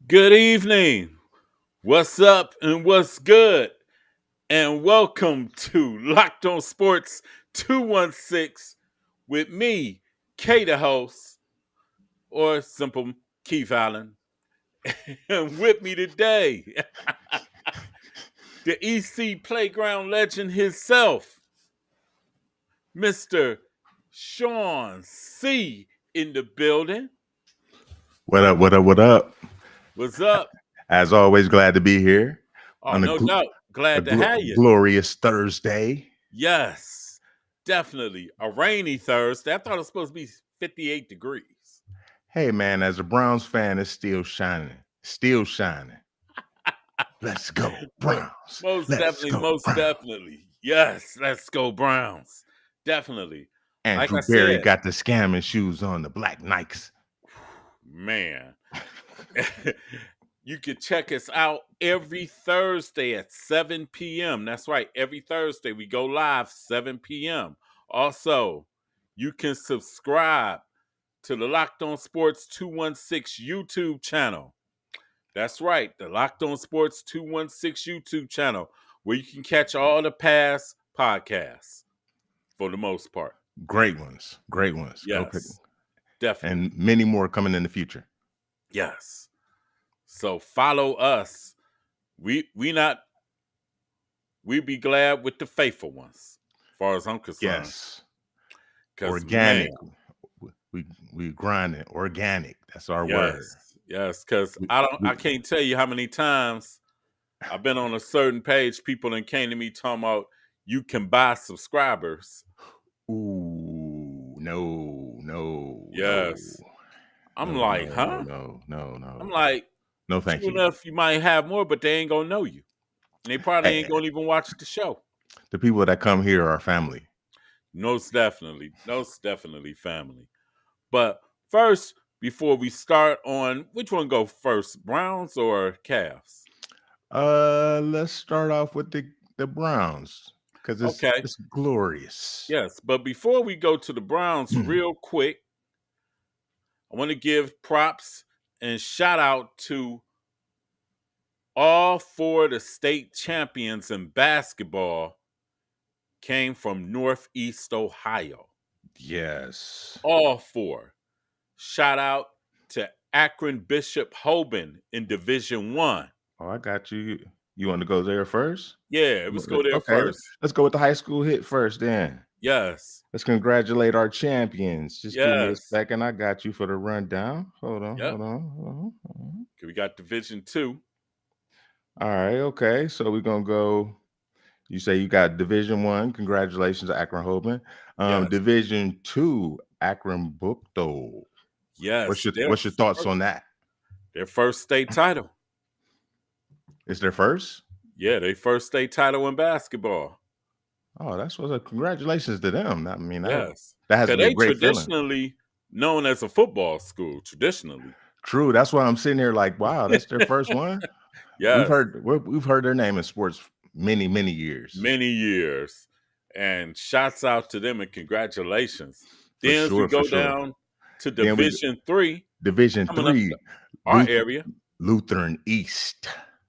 Good evening. What's up and what's good? And welcome to Locked On Sports 216 with me, K the host, or simple Keith Allen. And with me today, the EC Playground legend himself, Mr. Sean C. in the building. What up? What up? What up? What's up? As always, glad to be here Oh, on no doubt. a Glad to have you. glorious Thursday. Yes, definitely. A rainy Thursday. I thought it was supposed to be 58 degrees. Hey, man, as a Browns fan, it's still shining. Still shining. Let's go, Mo- Browns. Most Let's definitely, go, most Browns. definitely. Yes, let's go Browns. Definitely. Like Andrew I Berry said, got the scamming shoes on, the black Nikes. man, you can check us out every Thursday at 7 p.m. That's right. Every Thursday we go live 7 p.m. Also, you can subscribe to the Locked On Sports 216 YouTube channel. That's right, the Locked On Sports 216 YouTube channel, where you can catch all the past podcasts for the most part. Great ones. Great ones. Go pick. Yes, definitely. And many more coming in the future. Yes. So follow us. We be glad with the faithful ones, as far as I'm concerned. Yes. Because man, Organic. We grind it. Organic. That's our word. yes, because We, I we, can't tell you how many times I've been on a certain page, people that came to me talking about you can buy subscribers. Ooh, no, no, no, Yes. I'm no, like, no, no, huh? no, no, I'm no. like, No, thank true you. enough, you might have more, but they ain't gonna know you. And they probably Hey, ain't gonna even watch the show. the people that come here are family. Most definitely family. But first, before we start on which one go first, Browns or Cavs? Let's start off with the Browns because Okay. it's glorious. Yes, but before we go to the Browns, real quick, I want to give props and shout out to all four of the state champions in basketball came from Northeast Ohio. Yes. All four. Shout out to Akron Bishop Hoban in Division One. Oh, I got you. You want to go there first? Yeah, let's go there Okay, first. let's go with the high school hit first then. Yes. Let's congratulate our champions. Just give me a Yes. second. I got you for the rundown. Hold on, Yep. hold on, hold on. Hold on. Okay, we got Division Two. All right, okay. So we're gonna go. You say you got Division One. Congratulations, Akron Hoban. Yes. Division Two, Akron Bukto. Yes. What's your thoughts on that? Their first state title. It's their first? Yeah, their first state title in basketball. Oh, that's what's up. Congratulations to them. I mean, Yes. that has to Because be a they great feeling. traditionally known as a football school, traditionally. True. That's why I'm sitting here like, wow, that's their first one. Yes. We've heard their name in sports many, many years. Many years. And shouts out to them and congratulations. For Then as we sure, for go sure. down to Then we Division Three, Division coming up Three, our area, Lutheran East.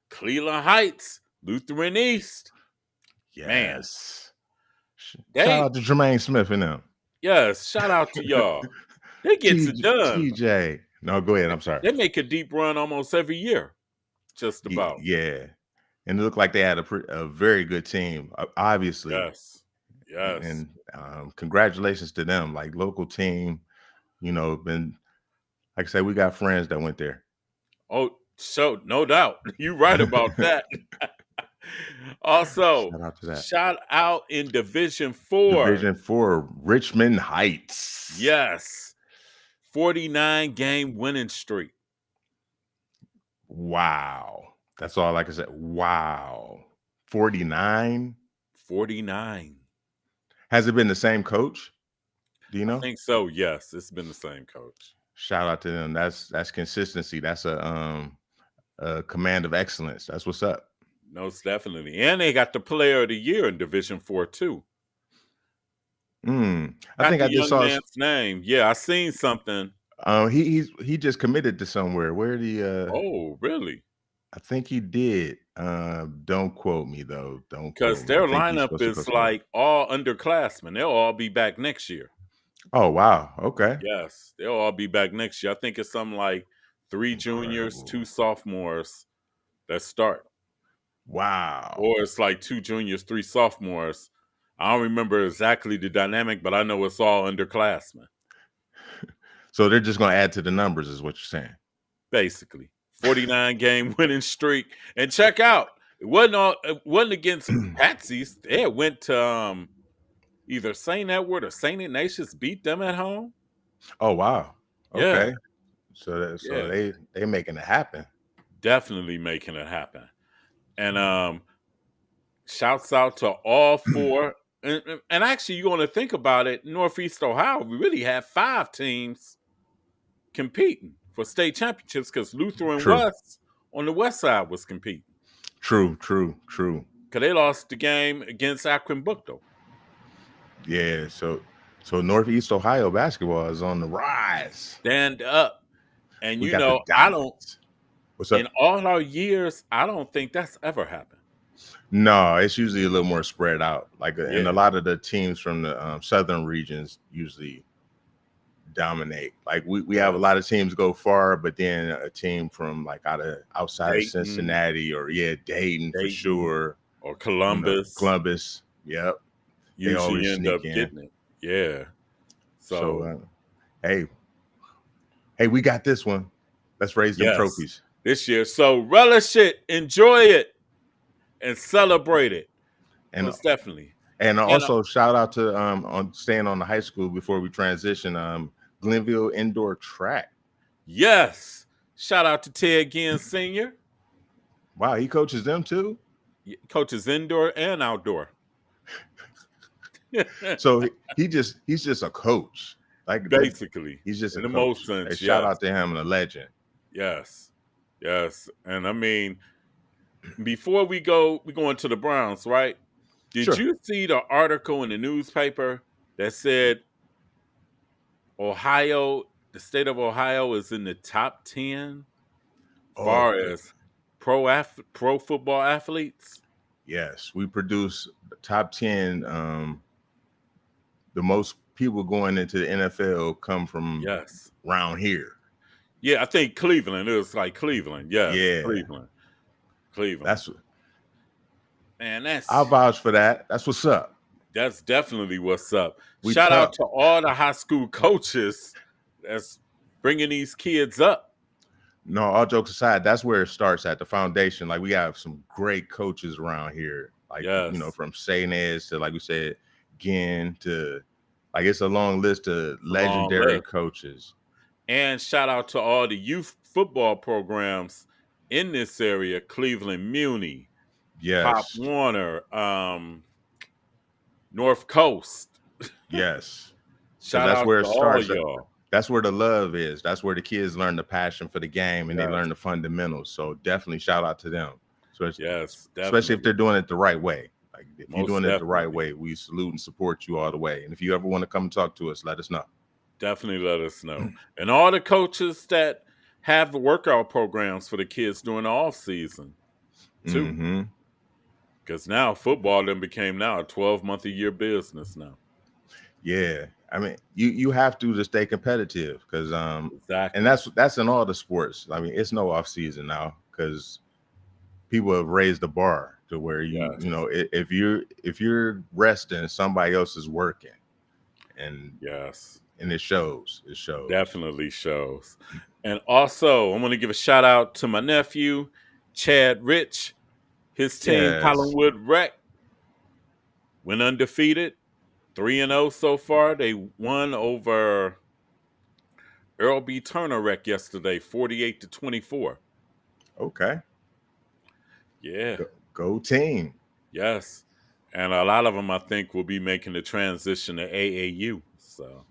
Cleveland Heights, Lutheran East. Man, Yes. Shout they out to Jermaine Smith and them. yes, shout out to y'all. They gets it done. TJ. No, go ahead. I'm sorry. They make a deep run almost every year, just about. Yeah. And it looked like they had a very good team, obviously. Yes, yes. And congratulations to them. Like local team, been like I said, we got friends that went there. Oh, so no doubt, you right about that. Also, Shout out to that. shout out in Division 4. Division 4, Richmond Heights. Yes. 49 game winning streak. Wow. That's all I can say. Wow. 49. 49. Has it been the same coach? Do you I know? think so. Yes, it's been the same coach. Shout out to them. That's consistency. That's a command of excellence. That's what's up. Most definitely. And they got the player of the year in Division 4 too. I Got think the I just young saw. man's name. Yeah, I seen something. He just committed to somewhere. Where did he? Oh, really? I think he did. Don't quote me though. Don't Because quote me. I their think he's lineup supposed to go is somewhere. like all underclassmen. They'll all be back next year. Oh wow. Okay. Yes, they'll all be back next year. I think it's something like 3 juniors, Incredible. 2 sophomores that start. Wow. Or it's like 2 juniors, 3 sophomores. I don't remember exactly the dynamic, but I know it's all underclassmen. So they're just gonna add to the numbers, is what you're saying. Basically. 49-game winning streak. And check out, it wasn't against Patsies. They had went to either St. Edward or St. Ignatius beat them at home. Oh wow. Yeah, Okay. So yeah. they making it happen. Definitely making it happen. And shouts out to all four. And actually, you want to think about it, Northeast Ohio, we really had 5 teams competing for state championships because Lutheran True. West on the west side was competing. True. True. True. Because they lost the game against Akron Bookto. Yeah. So Northeast Ohio basketball is on the rise. Stand up. And We got the Giants. What's in up? all our years, I don't think that's ever happened. No, it's usually a little more spread out. Like, and Yeah. a lot of the teams from the southern regions usually dominate. Like we have a lot of teams go far, but then a team from like outside Dayton, of Cincinnati or Dayton for sure, or Columbus. Columbus, yep, they Usually always end sneak up in. getting it. Yeah. So Hey, we got this one. Let's raise them trophies this year. So relish it, enjoy it, and celebrate it. and Most definitely. And also shout out to on staying on the high school before we transition, Glenville Indoor Track. Yes. Shout out to Ted Ginn Sr. Wow, he coaches them too? He coaches indoor and outdoor. So he's just a coach. Like basically. He's just in a the coach. most sense. Hey, shout out to him and a legend. Yes. Yes. And I mean, before we go into the Browns, right? Did you see the article in the newspaper that said Ohio, the state of Ohio, is in the top 10 as far as pro football athletes? Yes, we produce the top 10. The most people going into the NFL come from around here. Yeah, I think Cleveland. It was like Cleveland. Yes, yeah, Cleveland. That's that's. I'll vouch for that. That's what's up. That's definitely what's up. Shout out to all the high school coaches that's bringing these kids up. No, all jokes aside, that's where it starts at the foundation. Like we have some great coaches around here. Like from St. Ed's to, like we said, Ginn to, like, it's a long list of legendary coaches. And shout out to all the youth football programs in this area: Cleveland Muni, Pop Warner, North Coast. Yes. Shout out where to all y'all. That's where the love is. That's where the kids learn the passion for the game and they learn the fundamentals. So definitely shout out to them. Especially if they're doing it the right way. Like if you're doing it the right way, we salute and support you all the way. And if you ever want to come and talk to us, let us know. Definitely let us know. And all the coaches that have the workout programs for the kids during the off season too. Because now football then became now a 12-month-a-year business now. Yeah. I mean, you have to stay competitive because and that's in all the sports. I mean, it's no off season now because people have raised the bar to where if you're resting, somebody else is working, and and it shows. It shows. Definitely shows. And also, I'm going to give a shout out to my nephew, Chad Rich. His team, Collinwood Rec, went undefeated, 3-0 so far. They won over Earl B. Turner Rec yesterday, 48-24. Okay. Yeah. Go team. Yes. And a lot of them, I think, will be making the transition to AAU. So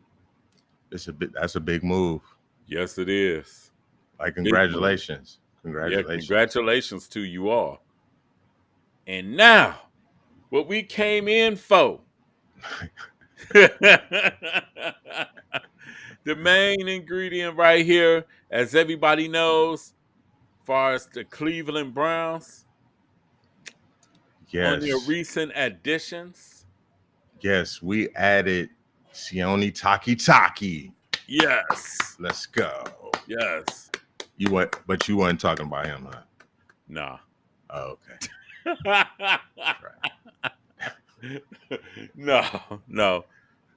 that's a big move. Yes, it is. Like, congratulations. Yeah, congratulations to you all. And now, what we came in for. The main ingredient right here, as everybody knows, as far as the Cleveland Browns, on your Yes. recent additions. Yes, we added Sione Taki. Yes. Let's go. Yes. But you weren't talking about him, huh? Nah. Oh, okay. No.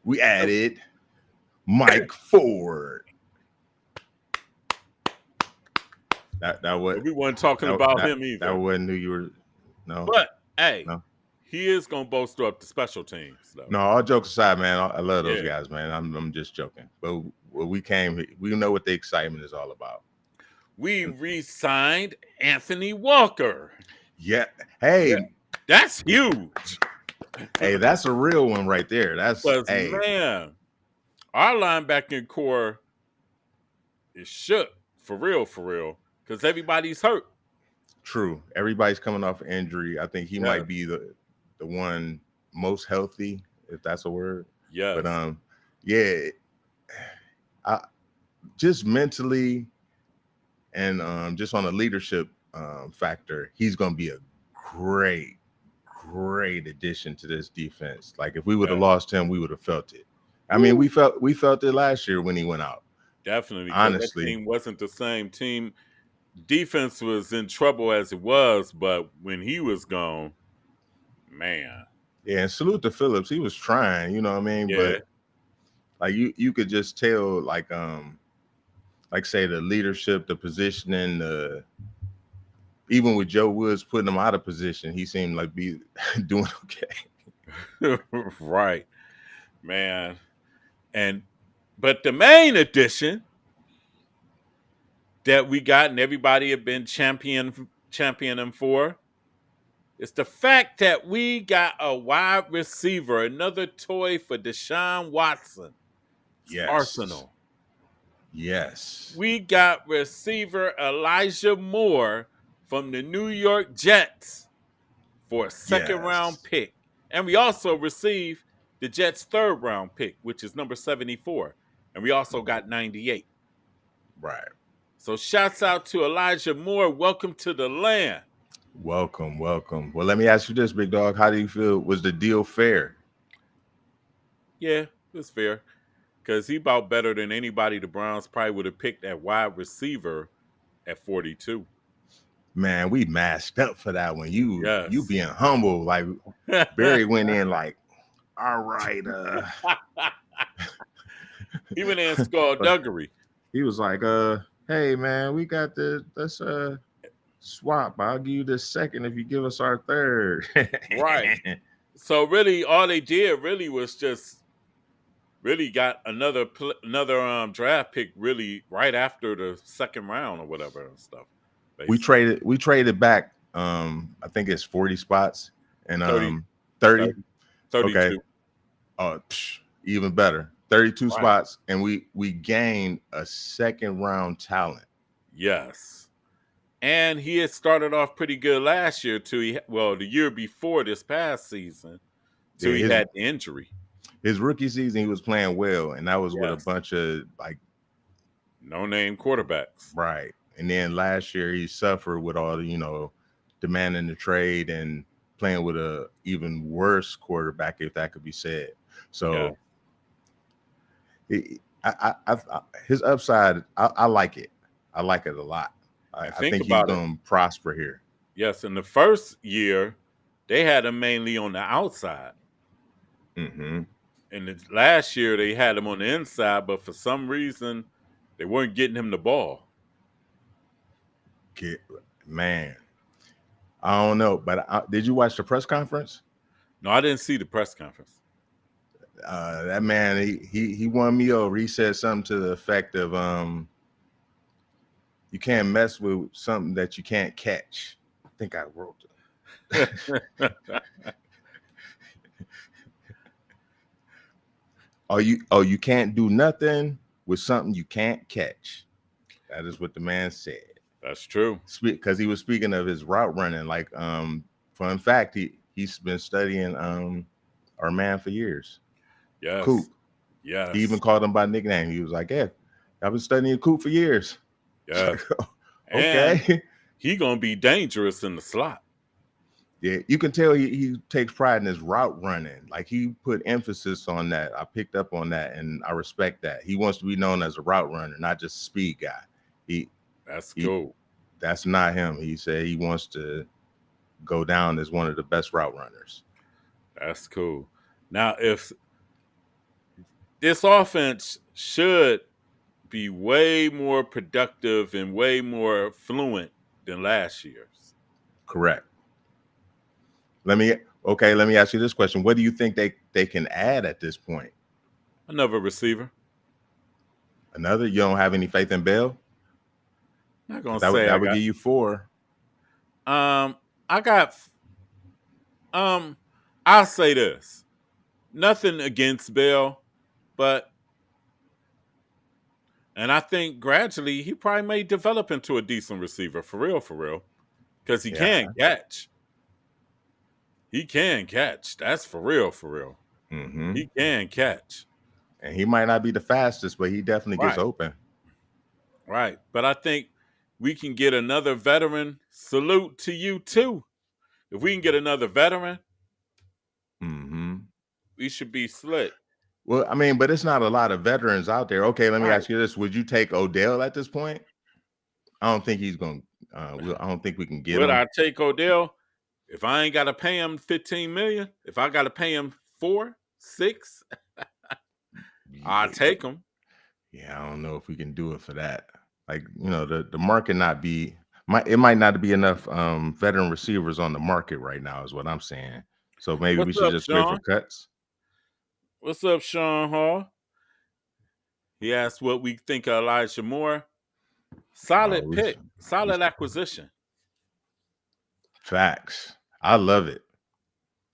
We added Mike Ford. We weren't talking about him either. That wasn't who you were. No. But hey, no. he is gonna bolster up the special teams, though. No, all jokes aside, man. I love those guys, man. I'm just joking. But we know what the excitement is all about. We re-signed Anthony Walker. Yeah. Hey, yeah. That's huge. Hey, that's a real one right there. Man, our linebacking core is shook for real, because everybody's hurt. True. Everybody's coming off an injury. I think he might be the one most healthy, if that's a word. Yeah. But just mentally and just on a leadership factor, he's gonna be a great addition to this defense. Like if we would have lost him, we would have felt it. I mean, we felt it last year when he went out. Definitely. Honestly, that team wasn't the same team. Defense was in trouble as it was, but when he was gone, man. Yeah, and salute to Phillips. He was trying, you know what I mean? Yeah. But like you could just tell, like say the leadership, the positioning, even with Joe Woods putting him out of position, he seemed like be doing okay. Right, man. But the main addition that we got and everybody have been championing for is the fact that we got a wide receiver, another toy for Deshaun Watson. Yes. Arsenal. Yes. We got receiver Elijah Moore from the New York Jets for a second-round pick. And we also received the Jets' third-round pick, which is number 74. And we also got 98. Right. So shouts out to Elijah Moore. Welcome to the land. Welcome. Well, let me ask you this, big dog. How do you feel? Was the deal fair? Yeah, it was fair. Because he about better than anybody the Browns probably would have picked at wide receiver at 42. Man, we masked up for that one. You being humble. Like Barry went in like, all right. He went in skullduggery. He was like, hey man, we got let's swap. I'll give you the second if you give us our third. Right. So really all they did really was just really got another draft pick really right after the second round or whatever and stuff. Basically. We traded back I think it's 40 spots and 30. 32. Okay. Even better. 32 spots, and we gained a second round talent. Yes. And he had started off pretty good last year too. The year before this past season, till he had the injury. His rookie season, he was playing well, and that was with a bunch of like no-name quarterbacks. Right. And then last year he suffered with all the, demanding the trade and playing with a even worse quarterback, if that could be said. So his upside, I like it. I like it a lot. I think he's going to prosper here. Yes, in the first year, they had him mainly on the outside. Mm-hmm. And the last year, they had him on the inside, but for some reason, they weren't getting him the ball. Man, I don't know, but did you watch the press conference? No, I didn't see the press conference. That man, he won me over. He said something to the effect of, you can't mess with something that you can't catch. I think I wrote it. You can't do nothing with something you can't catch. That is what the man said. That's true. Because he was speaking of his route running. Like, fun fact, he's been studying our man for years. Yes. Coop. He even Yes. called him by nickname. He was like, "Yeah, I've been studying Coop for years." It's like, Yes. And okay. he gonna be dangerous in the slot. Yeah, you can tell he takes pride in his route running. Like he put emphasis on that. I picked up on that, and I respect that. He wants to be known as a route runner, not just a speed guy. He That's he cool. that's not him. He said he wants to go down as one of the best route runners. That's cool. Now, if this offense should be way more productive and way more fluent than last year's. Correct. Let me ask you this question. What do you think they can add at this point? Another receiver. Another? You don't have any faith in Bell? Not gonna Because say I that would got. give you 4. I got. I'll say this. Nothing against Bell, but and I think gradually he probably may develop into a decent receiver for real, because he Yeah. can catch. He can catch. That's for real. Mm-hmm. He can catch. And he might not be the fastest, but he definitely gets Right. open. Right. But I think we can get another veteran. Salute to you too. If we can get another veteran, Mm-hmm. we should be slick. Well, I mean, but it's not a lot of veterans out there. Okay, let me Right. ask you this: would you take Odell at this point? I don't think he's going. I don't think we can get Would him. I take Odell if I ain't got to pay him 15 million? If I got to pay him 4, 6, I'll Yeah, take him. yeah, I don't know if we can do it for that. Like, the market not be it might not be enough veteran receivers on the market right now, is what I'm saying. So maybe we What's should up, just wait for Sean? cuts. What's up, Sean Hall? He asked what we think of Elijah Moore. Oh, Solid pick, we solid acquisition. facts. I love it.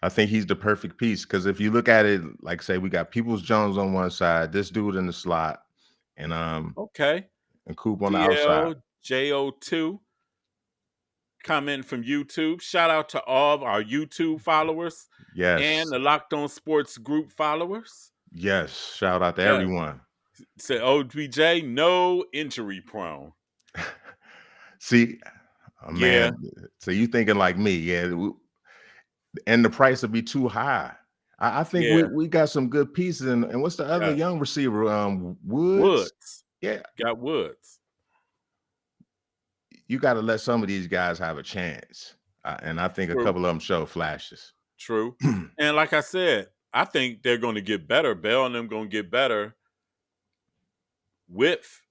I think he's the perfect piece because if you look at it, like say we got Peoples Jones on one side, this dude in the slot, and Okay. Coop on the outside. DLJO2 comment from YouTube. Shout out to all of our YouTube followers and Yes, the Locked On Sports group followers. yes. Shout out to Yeah. everyone. Say OBJ, no injury prone. See, Yeah. man. So you thinking like me? Yeah, and the price would be too high. I think Yeah. we got some good pieces. And what's the other Yes. young receiver? Woods. Woods. Yeah, Got Woods. you got to let some of these guys have a chance. And I think a True. couple of them show flashes. True. And like I said, I think they're going to get better. Bell and them going to get better with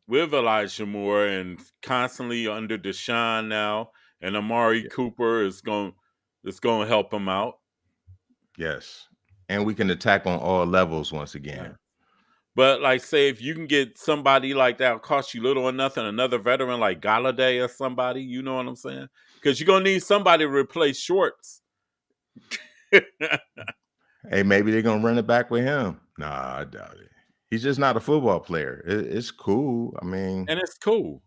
Elijah Moore and constantly under Deshaun now, and Amari Yeah. Cooper is going to help him out. Yes, and we can attack on all levels once again. Yeah. But like, say if you can get somebody like that, cost you little or nothing, another veteran like Galladay or somebody, you know what I'm saying? Because you're gonna need somebody to replace Shorts. Hey, maybe they're gonna run it back with him. Nah, I doubt it. He's just not a football player. It's cool. I mean, And it's cool.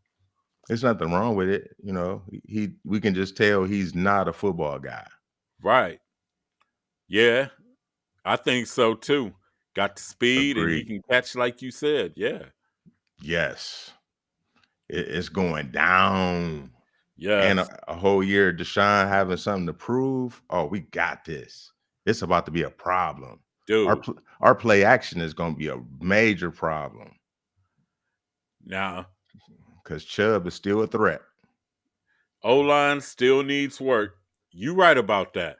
there's nothing wrong with it. We can just tell he's not a football guy. Right. Yeah. I think so too. Got the speed and he Agreed. can catch like you said. Yeah. Yes, it's going down. And Yes. a whole year, Deshaun having something to prove. Oh, we got this. It's about to be a problem. Dude. Our play action is going to be a major problem. Now, because Chubb is still a threat. O-line still needs work. You right about that.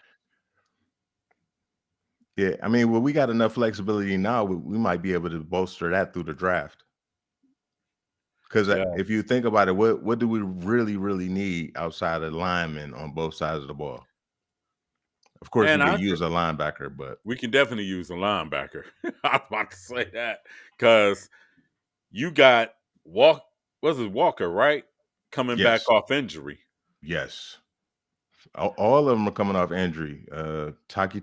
Yeah, I mean, well, we got enough flexibility now. We might be able to bolster that through the draft. Because if you think about it, what do we really need outside of linemen on both sides of the ball? Of course, we could use a linebacker, but we can definitely use a linebacker. I'm about to say that because you got Walker, right? Coming back off injury. Yes. All of them are coming off injury. Taki,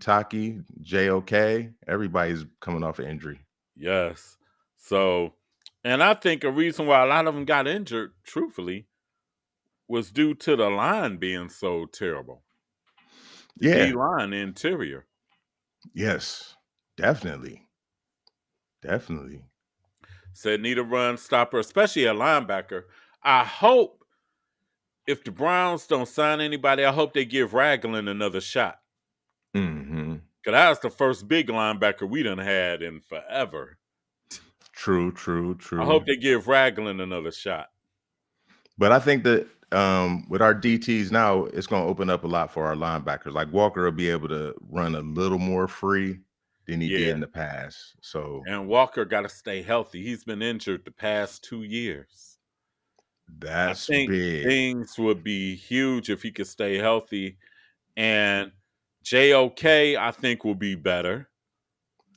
JOK, everybody's coming off injury. Yes. So, and I think a reason why a lot of them got injured, truthfully, was due to the line being so terrible. The D line, the interior. Yes, definitely. Definitely. Said need a run stopper, especially a linebacker. I hope if the Browns don't sign anybody, I hope they give Ragland another shot. Mm-hmm. Because that was the first big linebacker we done had in forever. True, true, I true. hope they give Ragland another shot. But I think that with our DTs now, it's going to open up a lot for our linebackers. Like Walker will be able to run a little more free than he did Yeah. in the past. So And Walker got to stay healthy. He's been injured the past 2 years. I that's think big. things would be huge if he could stay healthy. And JOK, I think, will be better.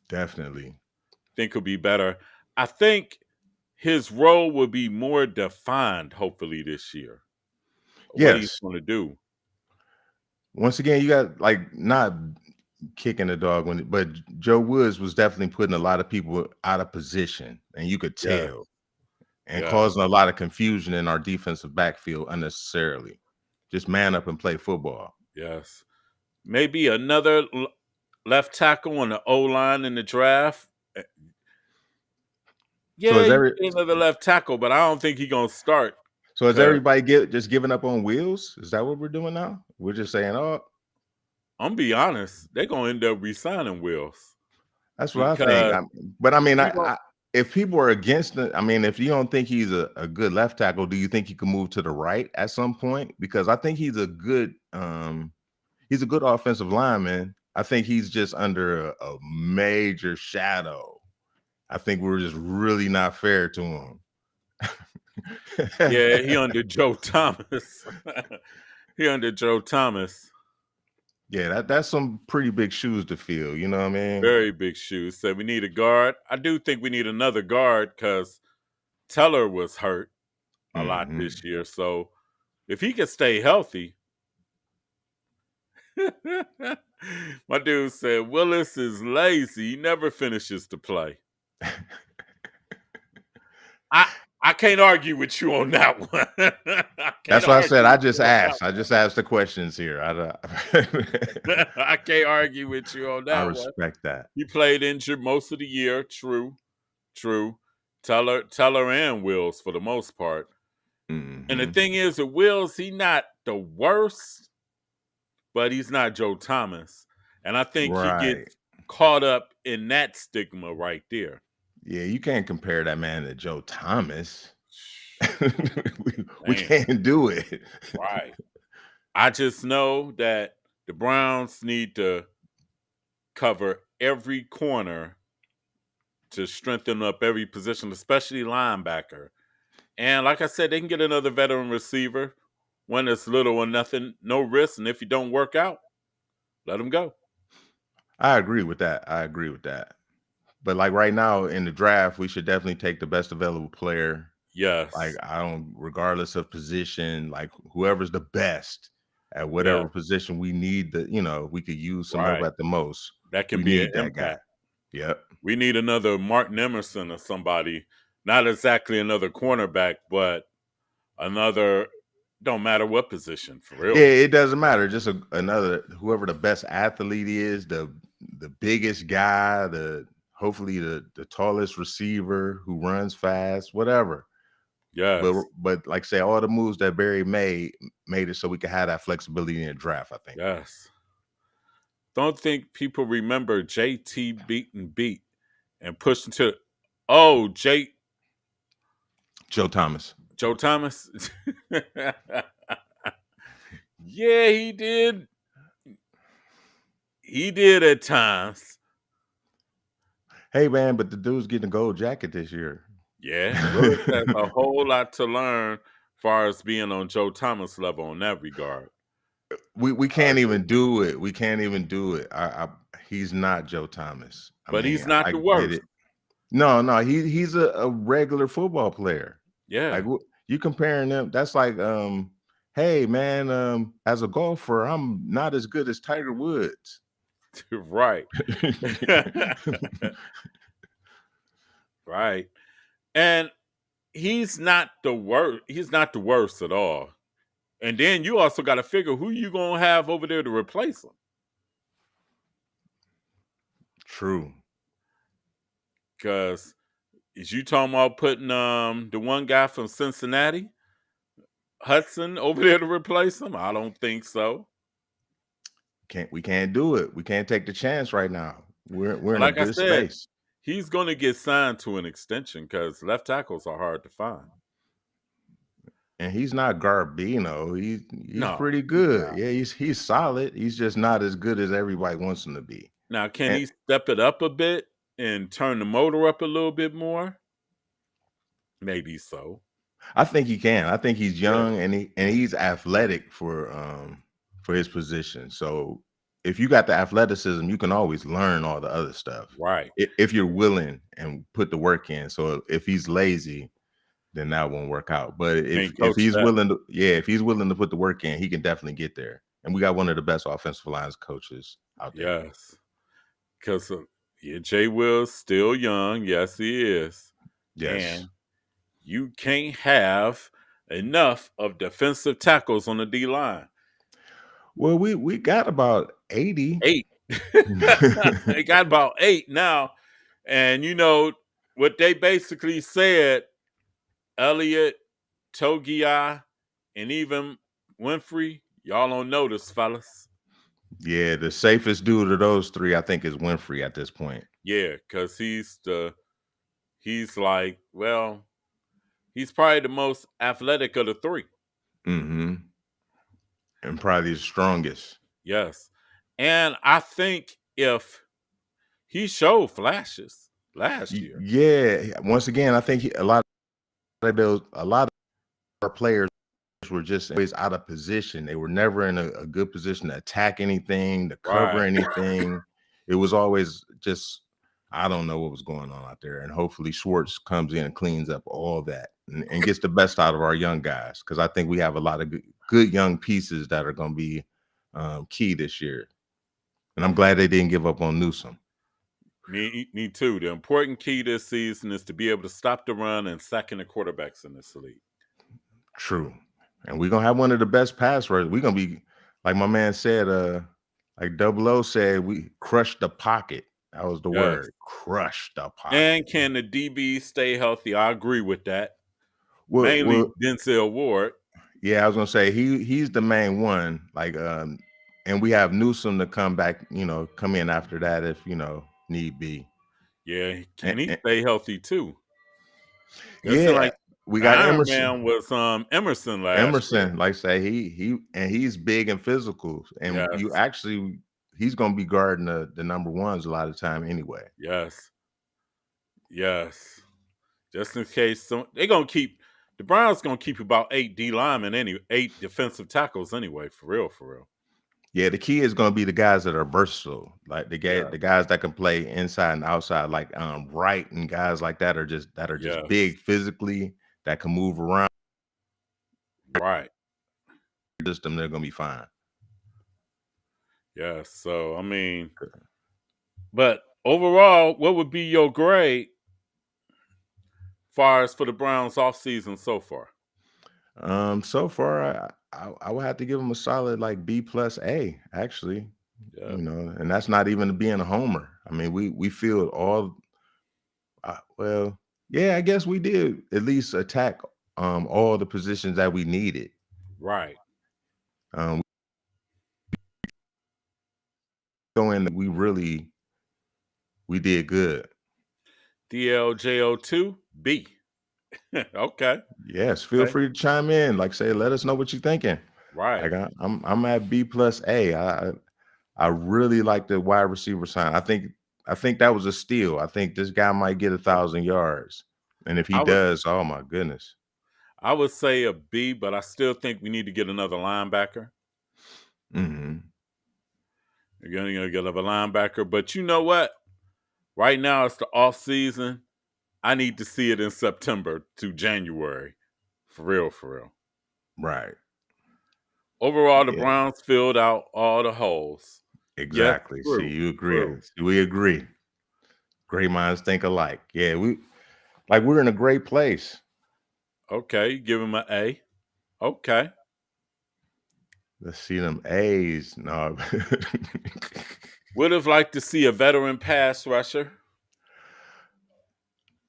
Definitely. Think will be better. I think his role will be more defined, hopefully, this year. What he's Yes. going to do. Once again, you got like not kicking the dog but Joe Woods was definitely putting a lot of people out of position, and you could Yes. tell, and Yes. causing a lot of confusion in our defensive backfield unnecessarily. Just man up and play football. Yes. Maybe another left tackle on the O-line in the draft. So Yeah, is you every get another left tackle, but I don't think he's going to start. so is 'Cause everybody just giving up on Wheels? Is that what we're doing now? We're just saying, oh, I'm be honest, they're going to end up re-signing Wills. that's what I think. Because But I mean, he won't. if people are against it, I mean, if you don't think he's a good left tackle, do you think he can move to the right at some point? Because I think he's a good offensive lineman. I think he's just under a major shadow. I think we're just really not fair to him. Yeah, he under Joe Thomas. He under Joe Thomas. Yeah, that's some pretty big shoes to fill. You know what I mean? Very big shoes. So we need a guard. I do think we need another guard because Teller was hurt a lot Hmm. this year. So if he can stay healthy, my dude said Willis is lazy. He never finishes the play. I can't argue with you on that one. I can't That's what I said. argue I with just you on that asked. I just asked the questions here. one. I can't argue with you on I that one. respect that. He played injured most of the year. True. Teller and Wills for the most part. And the Hmm. thing is, with Wills, he's not the worst, but he's not Joe Thomas. And I think he Right. gets caught up in that stigma right there. Yeah, you can't compare that man to Joe Thomas. We Man, can't do it. right. I just know that the Browns need to cover every corner to strengthen up every position, especially linebacker. And like I said, they can get another veteran receiver when it's little or nothing, no risk. And if you don't work out, let him go. I agree with that. I agree with that. But like right now in the draft, we should definitely take the best available player. Like Yes. I don't, regardless of position, like whoever's the best at Yeah. whatever position we need, we could use some help Right. at the most. That can We be an need that guy. impact. Yep. We need another Martin Emerson or somebody. Not exactly another cornerback, but another, don't matter what position, for real. Yeah, it doesn't matter. Just another whoever the best athlete is, the biggest guy, hopefully the tallest receiver who runs fast, whatever. Yes. But like say all the moves that Barry made it so we could have that flexibility in the draft, I think. Yes. Don't think people remember JT beat and pushed into Joe Thomas. Joe Thomas. Yeah, he did. He did at times. Hey man, but the dude's getting a gold jacket this year. Yeah, Willis has a whole lot to learn as far as being on Joe Thomas level in that regard. We I can't agree. even do it. We can't even do it. He's not Joe Thomas. I But he's mean, not I the get worst. it. No, he's a regular football player. Like Yeah. you comparing them, that's like hey man, as a golfer, I'm not as good as Tiger Woods. Right. Right. And he's not the worst. He's not the worst at all. And then you also got to figure who you gonna have over there to replace him. True. Because is you talking about putting the one guy from Cincinnati, Hudson, over there to replace him? I don't think so. We can't do it. We can't take the chance right now. We're But in a like I good said, space. he's going to get signed to an extension because left tackles are hard to find. And he's not Garbino. He's No, pretty he's good. not. Yeah, he's solid. He's just not as good as everybody wants him to be. Now, can And he step it up a bit and turn the motor up a little bit more? Maybe so. I think he can. I think he's Yeah. young and he's athletic for his position. So if you got the athleticism, you can always learn all the other stuff. Right. If you're willing and put the work in. So if he's lazy, then that won't work out. But if Can't coach he's that. willing to, if he's willing to put the work in, he can definitely get there. And we got one of the best offensive lines coaches out there. Yes. Because Jay Will's still young. Yes, he is. Yes. And you can't have enough of defensive tackles on the D line. Well, we got about 80. 8. They got about 8 now. And you know what they basically said, Elliott, Togiai, and even Winfrey, y'all don't know this, fellas. Yeah, the safest dude of those three, I think, is Winfrey at this point. Yeah, because like, well, he's probably the most athletic of the three. Mm-hmm. And probably the strongest. Yes. And I think if he showed flashes last year. Yeah. Once again, I think a lot of our players were just always out of position. They were never in a good position to attack anything, to cover anything. It was always just, I don't know what was going on out there. And hopefully Schwartz comes in and cleans up all that and gets the best out of our young guys. Because I think we have a lot of good young pieces that are going to be key this year. And I'm glad they didn't give up on Newsome. Me too. The important key this season is to be able to stop the run and second the quarterbacks in this league. True. And we're going to have one of the best pass rushers. We're going to be, like my man said, like Double O said, we crushed the pocket. That was the word. Crush the pocket. And can the DB stay healthy? I agree with that. Mainly Denzel Ward. Yeah, I was gonna say he's the main one. Like, and we have Newsome to come back, come in after that if need be. Yeah, can he stay healthy too? Yeah, like we got Iron Emerson. Man was Emerson last year. Like say he's big and physical, and he's gonna be guarding the number ones a lot of the time anyway. Yes. Just in case the Browns gonna keep about 8 D linemen 8 defensive tackles anyway, for real. Yeah, the key is going to be the guys that are versatile, like the guys that can play inside and outside, like Wright and guys like that are just big physically, that can move around. Right. System, they're going to be fine. Yeah. So I mean, but overall, what would be your grade, far as for the Browns offseason so far? So far, I would have to give them a solid like B plus A, actually. Yeah. And that's not even being a homer. I mean, we feel all. Well, yeah, I guess we did at least attack all the positions that we needed. Right. We did good. DLJO2 B. Okay. Yes, feel free to chime in. Like say, let us know what you're thinking. Right. Like I'm at B plus A. I really like the wide receiver sign. I think that was a steal. I think this guy might get 1,000 yards. And if he does, oh my goodness. I would say a B, but I still think we need to get another linebacker. Mm-hmm. You're gonna get a linebacker, but you know what? Right now it's the off season. I need to see it in September to January. For real. Right. Overall, the Browns filled out all the holes. Exactly. Yes, see, you agree. We agree. Great minds think alike. Yeah, we're in a great place. Okay, give him an A. Okay. Let's see them A's. No. Would have liked to see a veteran pass rusher.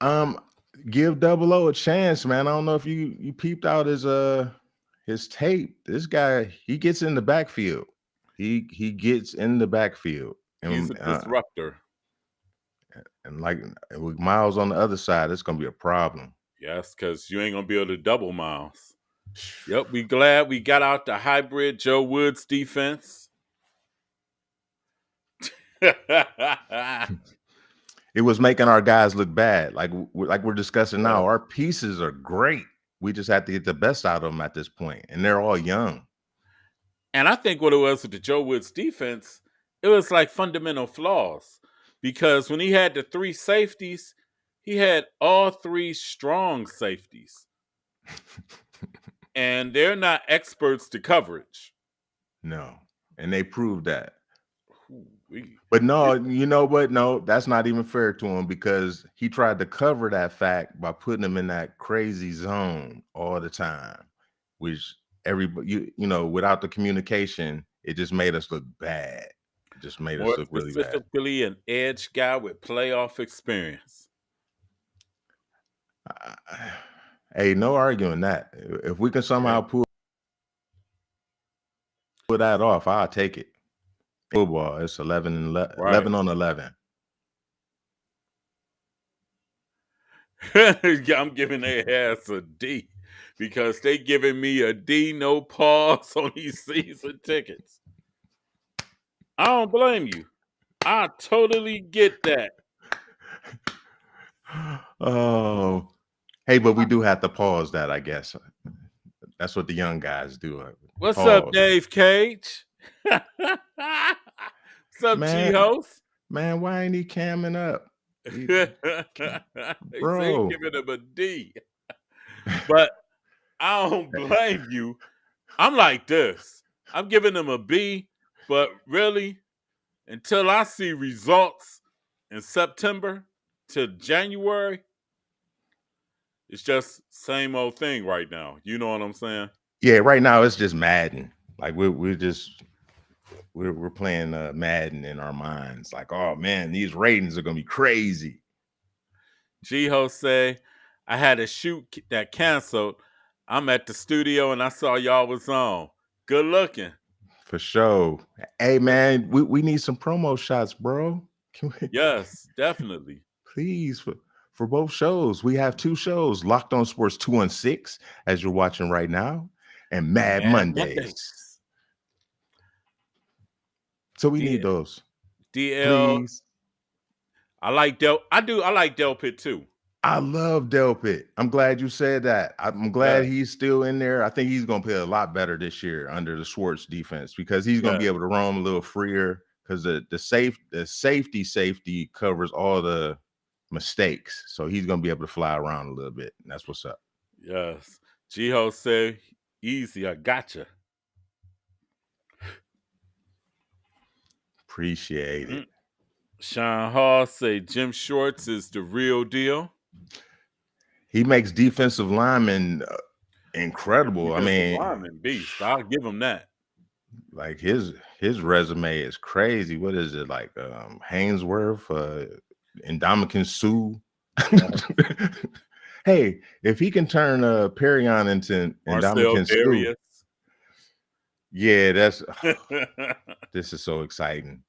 Give Double O a chance, man. I don't know if you peeped out his tape. This guy, he gets in the backfield. He gets in the backfield. He's a disruptor. And like with Miles on the other side, it's gonna be a problem. Yes, because you ain't gonna be able to double Miles. Yep, we glad we got out the hybrid Joe Woods defense. It was making our guys look bad. Like we're discussing now, our pieces are great. We just have to get the best out of them at this point, and they're all young. And I think what it was with the Joe Woods defense, it was like fundamental flaws. Because when he had the 3 safeties, he had all 3 strong safeties. And they're not experts to coverage. No. And they proved that. But no, you know what? No, that's not even fair to him, because he tried to cover that fact by putting him in that crazy zone all the time, which everybody, you know, without the communication, it just made us look bad. It just made us look really bad. Specifically, an edge guy with playoff experience. Hey, no arguing that. If we can somehow pull that off, I'll take it. Football, it's 11 on 11. I'm giving their ass a D, because they giving me a D, no pause on these season tickets. I don't blame you. I totally get that. Oh, hey, but we do have to pause that, I guess. That's what the young guys do. What's up, Dave Cage? What's up, G-Host? Man, why ain't he camming up? Bro, giving him a D. But I don't blame you. I'm like this. I'm giving him a B, but really, until I see results in September to January, it's just same old thing right now. You know what I'm saying? Yeah, right now it's just Madden. Like we're playing Madden in our minds. Like, oh man, these ratings are gonna be crazy. G-Host say, I had a shoot that canceled. I'm at the studio and I saw y'all was on. Good looking. For sure. Hey man, we need some promo shots, bro. Yes, definitely. Please, for both shows. We have 2 shows: Loc'D On Sports 216, as you're watching right now, and Mad Mondays. So we need those. DL. Please. I like Delpit too. I love Delpit. I'm glad you said that. I'm glad he's still in there. I think he's going to play a lot better this year under the Schwartz defense, because he's going to be able to roam a little freer, because the safety covers all the mistakes. So he's going to be able to fly around a little bit. And that's what's up. Yes. G-Ho said, easy, I gotcha. Appreciate it. Sean Hall say Jim Schwartz is the real deal. He makes defensive linemen incredible. I mean, lineman beast. I'll give him that. Like his resume is crazy. What is it, like Hainsworth, Ndamukong Suh? Hey, if he can turn Perrion into Ndamukong Suh, yeah, that's this is so exciting.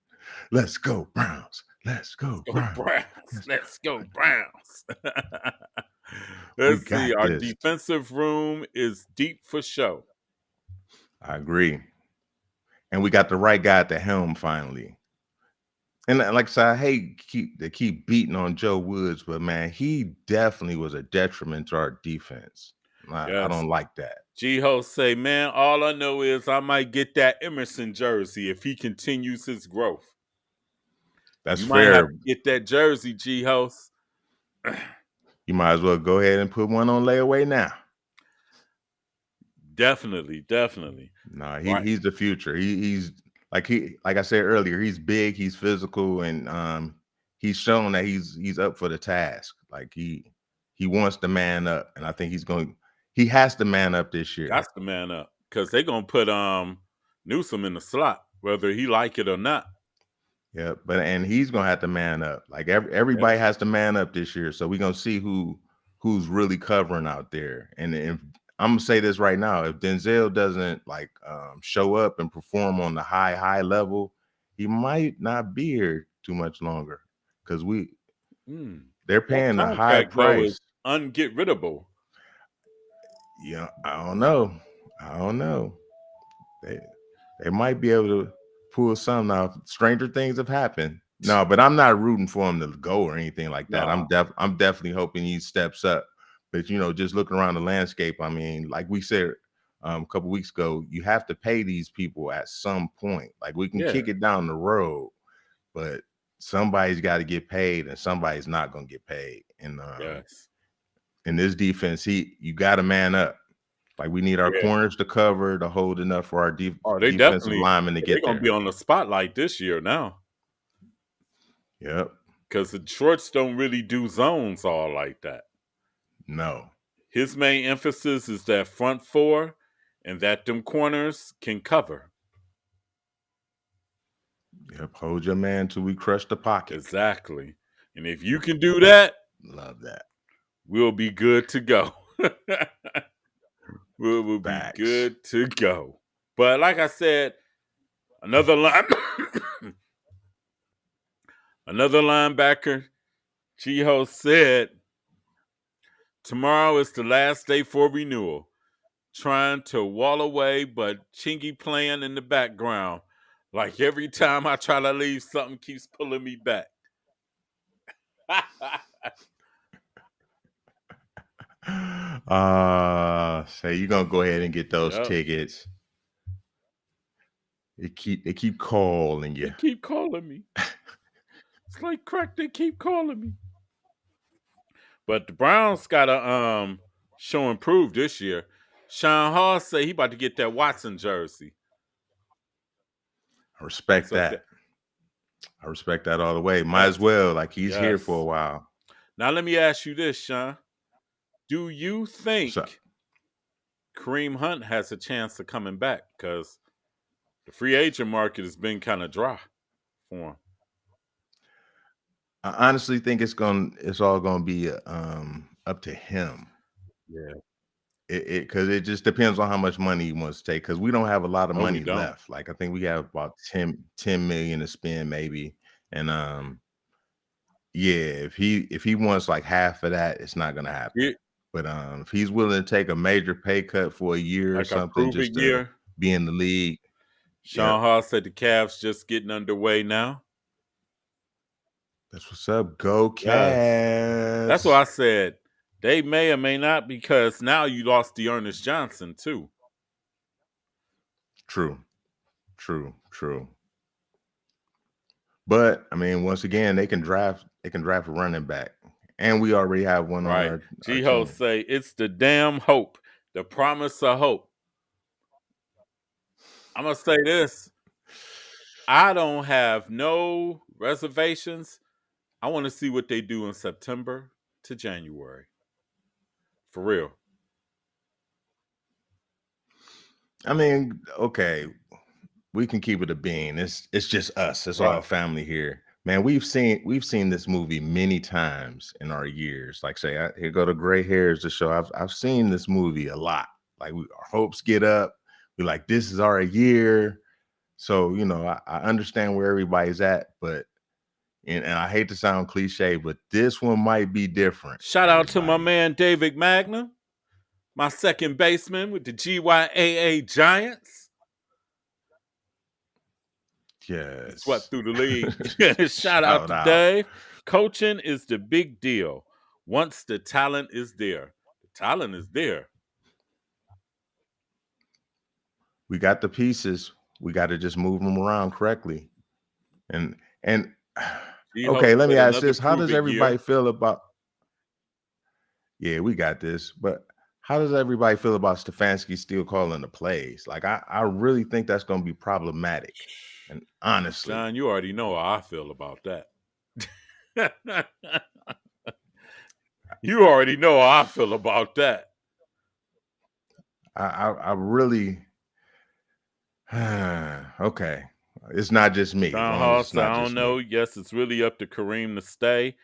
Let's go Browns. Let's go Browns. Let's go Browns. Let's see. Our defensive room is deep for show. I agree. And we got the right guy at the helm finally. And like I said, I hate to keep beating on Joe Woods, but man, he definitely was a detriment to our defense. I don't like that. G-Ho say, man, all I know is I might get that Emerson jersey if he continues his growth. That's fair. You might have to get that jersey, G-House. You might as well go ahead and put one on layaway now. Definitely. No, he's the future. He's like I said earlier, he's big, he's physical, and he's shown that he's up for the task. Like he wants to man up, and I think he has to man up this year. Has to man up, because they're gonna put Newsome in the slot, whether he like it or not. Yeah, and he's gonna have to man up. Like everybody has to man up this year. So we're gonna see who's really covering out there. And if I'm gonna say this right now, if Denzel doesn't like show up and perform on the high level, he might not be here too much longer because they're That paying a high contract though is price. unget-riddable. Yeah, I don't know. They might be able to pull something out. Stranger things have happened. No, but I'm not rooting for him to go or anything like that. Nah. I'm definitely hoping he steps up. But just looking around the landscape, I mean, like we said a couple weeks ago, you have to pay these people at some point. Like we can kick it down the road, but somebody's got to get paid, and somebody's not going to get paid. And in this defense, you got to man up. Like we need our corners to cover, to hold enough for our defensive linemen to get there. They're gonna be on the spotlight this year now. Yep. Because the shorts don't really do zones all like that. No. His main emphasis is that front four and that them corners can cover. Yep. Hold your man till we crush the pocket. Exactly. And if you can do that, love that. We'll be good to go. We'll be good to go. But like I said, another linebacker, Chiho said, tomorrow is the last day for renewal. Trying to wall away, but Chingy playing in the background. Like every time I try to leave, something keeps pulling me back. So you're gonna go ahead and get those tickets. They keep calling you. They keep calling me. It's like crack, they keep calling me. But the Browns gotta show improve this year. Sean Hall say he about to get that Watson jersey. I respect that. I respect that all the way. Might as well. Like he's here for a while. Now let me ask you this, Sean. Do you think Kareem Hunt has a chance of coming back? Because the free agent market has been kind of dry for him. I honestly think it's all gonna be up to him. Yeah. Because it just depends on how much money he wants to take. Because we don't have a lot of money left. Like I think we have about 10 million to spend maybe. And if he wants like half of that, it's not gonna happen. But if he's willing to take a major pay cut for a year or something, just to be in the league. Sean Hall said the Cavs just getting underway now. That's what's up. Go Cavs. That's what I said. They may or may not, because now you lost Dearness Johnson too. True. But I mean, once again, they can draft a running back, and we already have one on our G-Ho say it's the damn hope, the promise of hope. I'm gonna say this: I don't have no reservations. I want to see what they do in September to January. For real. I mean, okay, we can keep it a bean. It's just us. It's all family here. Man, we've seen this movie many times in our years. Like say, here go the gray hairs to show. I've seen this movie a lot. Like our hopes get up. We're like, this is our year. So, I understand where everybody's at, but and I hate to sound cliche, but this one might be different. Shout out to my man David Magna, my second baseman with the GYAA Giants. Yes. Swept through the league. Shout out to Dave. Coaching is the big deal. Once the talent is there. The talent is there. We got the pieces. We got to just move them around correctly. And okay, let me ask this. How does everybody feel about... Yeah, we got this. But how does everybody feel about Stefanski still calling the plays? Like, I really think that's going to be problematic. And honestly... John, you already know how I feel about that. You already know how I feel about that. I really... Okay. It's not just me. John As long as it's Hoss, not I don't just know. me. Yes, it's really up to Kareem to stay.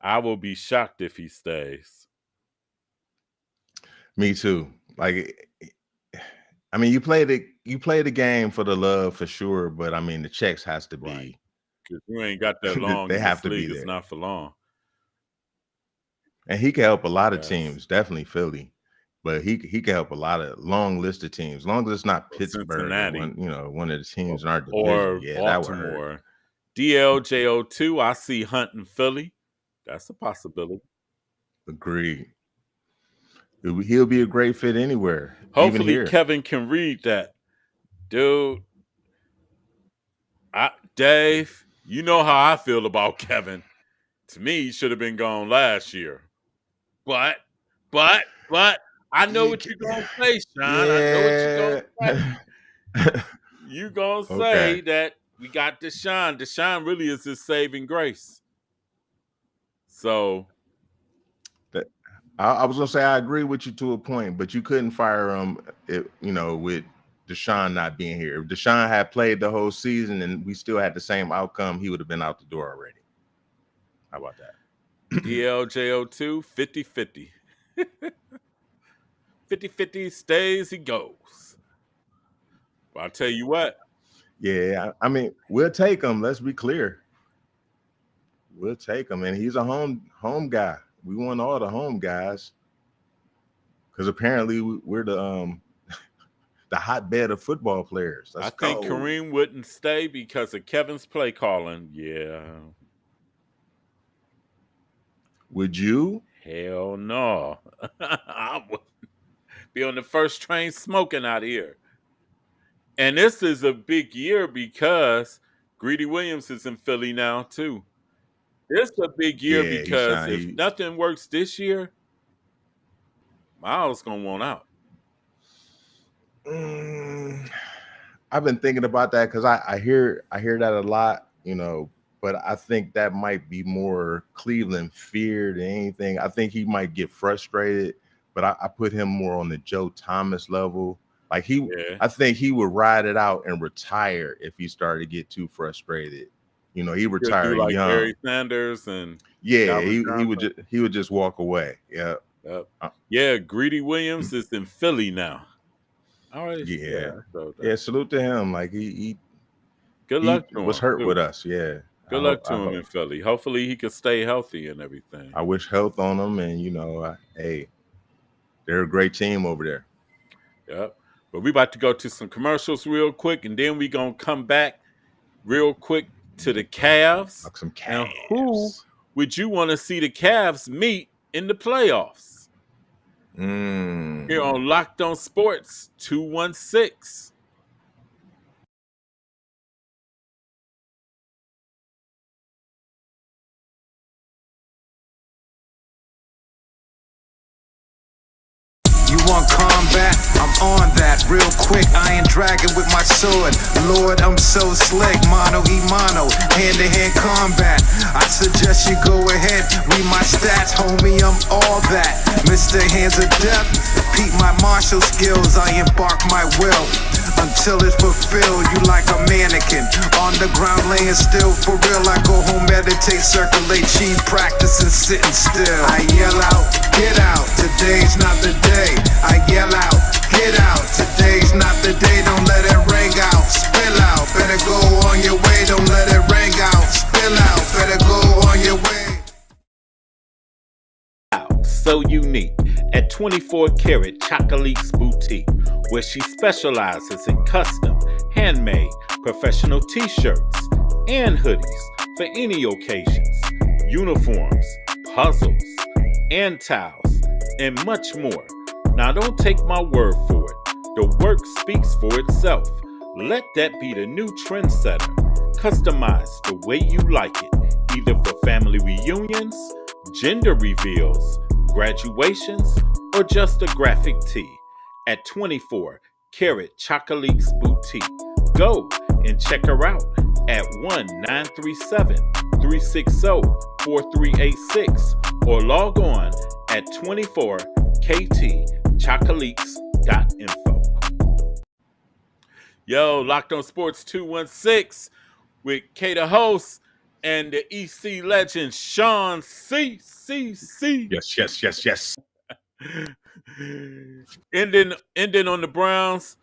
I will be shocked if he stays. Me too. Like, I mean, you play the game for the love for sure, but I mean, the checks has to be. Because you ain't got that long They in have this to be league. It's there, not for long. and he can help a lot of Yes. teams. Definitely Philly, but he can help a lot of long list of teams. As long as it's not Pittsburgh or one of the teams in our division. Or Yeah, that would hurt. Baltimore. DLJO2, I see Hunt in Philly. That's a possibility. Agreed. He'll be a great fit anywhere. Hopefully even here. Kevin can read that. Dude, Dave, you know how I feel about Kevin. To me, he should have been gone last year. But I know what you're gonna say, Sean. Yeah. I know what you're gonna say. You're gonna say that we got Deshaun. Deshaun really is his saving grace. So I was gonna say I agree with you to a point, but you couldn't fire him with Deshaun not being here. If Deshaun had played the whole season and we still had the same outcome, he would have been out the door already. How about that? DLJO2, 50-50. 50-50 stays, he goes. But I'll tell you what. Yeah, I mean, we'll take him. Let's be clear. We'll take him, and he's a home guy. We want all the home guys because apparently we're the hotbed of football players. I think Kareem wouldn't stay because of Kevin's play calling. Yeah. Would you? Hell no. I would be on the first train smoking out here. And this is a big year because Greedy Williams is in Philly now too. It's a big year because if nothing works this year, Miles gonna want out. I've been thinking about that because I hear that a lot, but I think that might be more Cleveland fear than anything. I think he might get frustrated, but I put him more on the Joe Thomas level. Like I think he would ride it out and retire if he started to get too frustrated. He retired like young. Barry Sanders and he would just walk away. Yeah. Yeah, Greedy Williams is in Philly now. All right. Yeah. Salute to him. Like he good luck to him. Was hurt with us. Yeah. Good luck to him in Philly. Hopefully he can stay healthy and everything. I wish health on him, and hey, they're a great team over there. Yep. But we about to go to some commercials real quick, and then we gonna come back real quick to the Cavs. Some Cavs. Now, who would you want to see the Cavs meet in the playoffs? Here on Loc'D On Sports 216. You want combat? I'm on that real quick. Iron Dragon with my sword. Lord, I'm so slick. Mano y mano, hand-to-hand combat. I suggest you go ahead, read my stats, homie. I'm all that. Mr. Hands of Death, peep my martial skills. I embark my will until it's fulfilled. You like a mannequin on the ground laying still. For real, I go home, meditate, circulate, cheese, practicing, sitting still. I yell out, get out. Today's not the day. I yell out, get out. Today's not the day. Don't let it ring out. Spill out. Better go on your way. Don't let it ring out. Spill out. Better go on your way. So unique at 24 Karat Chocolate's Boutique, where she specializes in custom, handmade, professional t-shirts and hoodies for any occasions, uniforms, puzzles, and towels, and much more. Now don't take my word for it. The work speaks for itself. Let that be the new trendsetter. Customize the way you like it, either for family reunions, gender reveals, graduations, or just a graphic tee at 24 Karat Chocolate's Boutique. Go and check her out at 1-937-360-4386 or log on at 24ktchocolates.info. Yo, Locked On Sports 216 with K the host and the EC legend Sean C. Yes. Ending on the Browns.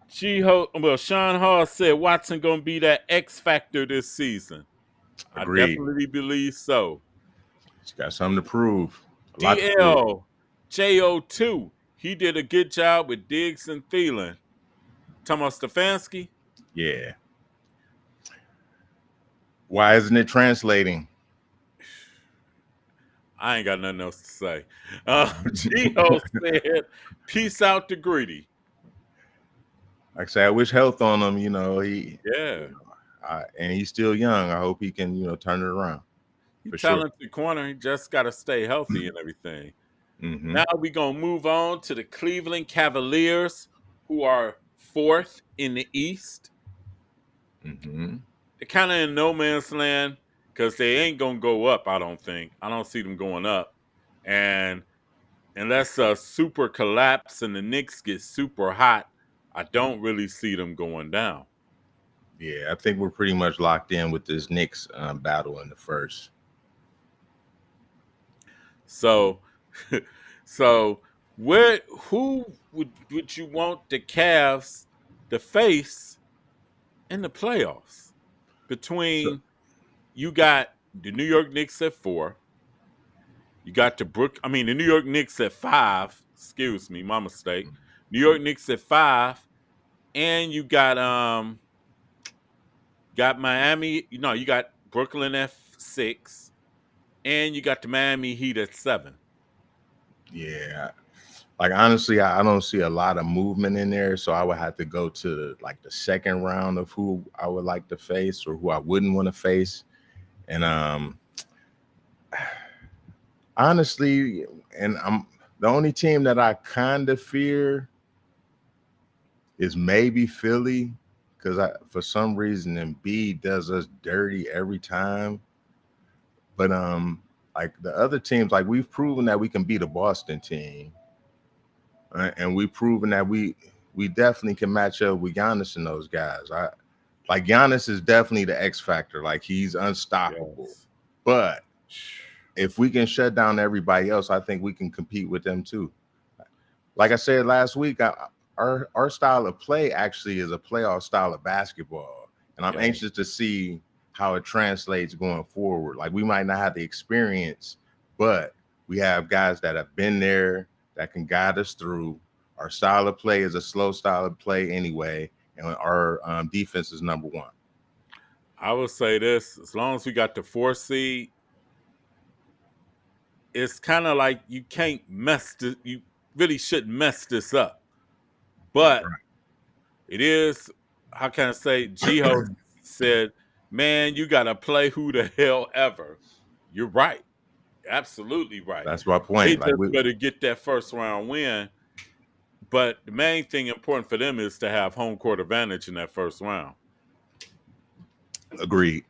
Sean Hall said Watson gonna be that X factor this season. I Agreed. definitely believe so. He's got something to prove. A lot to prove. DL JO2. He did a good job with Diggs and Thielen. Thomas Stefanski. Yeah. Why isn't it translating? I ain't got nothing else to say. Gio said, "Peace out to Greedy." Like I say, I wish health on him. And he's still young. I hope he can, turn it around. He's talented corner. He just got to stay healthy and everything. Mm-hmm. Now we're gonna move on to the Cleveland Cavaliers, who are 4th in the East. Mm-hmm. They're kind of in no man's land because they ain't gonna go up. I don't think. I don't see them going up, and unless a super collapse and the Knicks get super hot, I don't really see them going down. Yeah, I think we're pretty much locked in with this Knicks battle in the first. So, who would you want the Cavs to face in the playoffs? Between you got the New York Knicks at 4, you got the New York Knicks at 5. Excuse me, my mistake. New York Knicks at 5, and you got Miami. You got Brooklyn at 6, and you got the Miami Heat at 7. Yeah, like honestly, I don't see a lot of movement in there, so I would have to go to the second round of who I would like to face or who I wouldn't want to face, and honestly, and I'm the only team that I kind of fear is maybe Philly, because for some reason Embiid does us dirty every time. But like the other teams, like we've proven that we can beat a Boston team, and we've proven that we definitely can match up with Giannis and those guys. Like Giannis is definitely the X factor. Like he's unstoppable. Yes. But if we can shut down everybody else, I think we can compete with them too. Like I said last week, our style of play actually is a playoff style of basketball, and I'm anxious to see how it translates going forward. Like we might not have the experience, but we have guys that have been there that can guide us through. Our style of play is a slow style of play anyway, and our defense is number 1. I will say this: as long as we got the 4 seed, it's kind of like you can't you really shouldn't mess this up. But it is, how can I say, Gio said, man, you got to play who the hell ever. You're right. Absolutely right. That's my point. They just better get that first round win. But the main thing important for them is to have home court advantage in that first round. Agreed.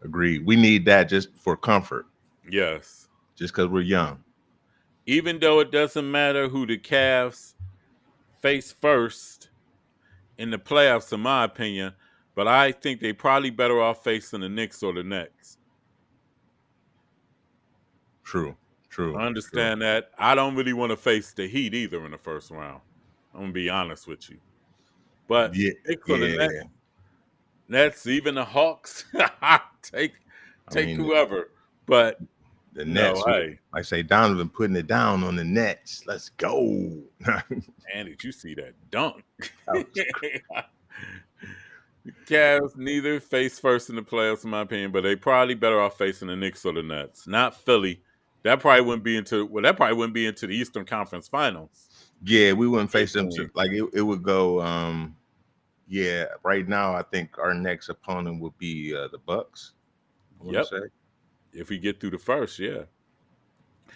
We need that just for comfort. Yes. Just because we're young. Even though it doesn't matter who the Cavs face first in the playoffs, in my opinion, but I think they probably better off facing the Knicks or the Nets. True. I understand that. I don't really want to face the Heat either in the first round. I'm going to be honest with you. But Knicks or the Nets, even the Hawks, take whoever. But the Nets, I say Donovan putting it down on the Nets. Let's go. Man, did you see that dunk? The Cavs neither face first in the playoffs, in my opinion, but they probably better off facing the Knicks or the Nets, not Philly. That probably wouldn't be into the Eastern Conference Finals. Yeah, we wouldn't face them. It would go. Right now I think our next opponent would be the Bucks. Yep. If we get through the first, yeah.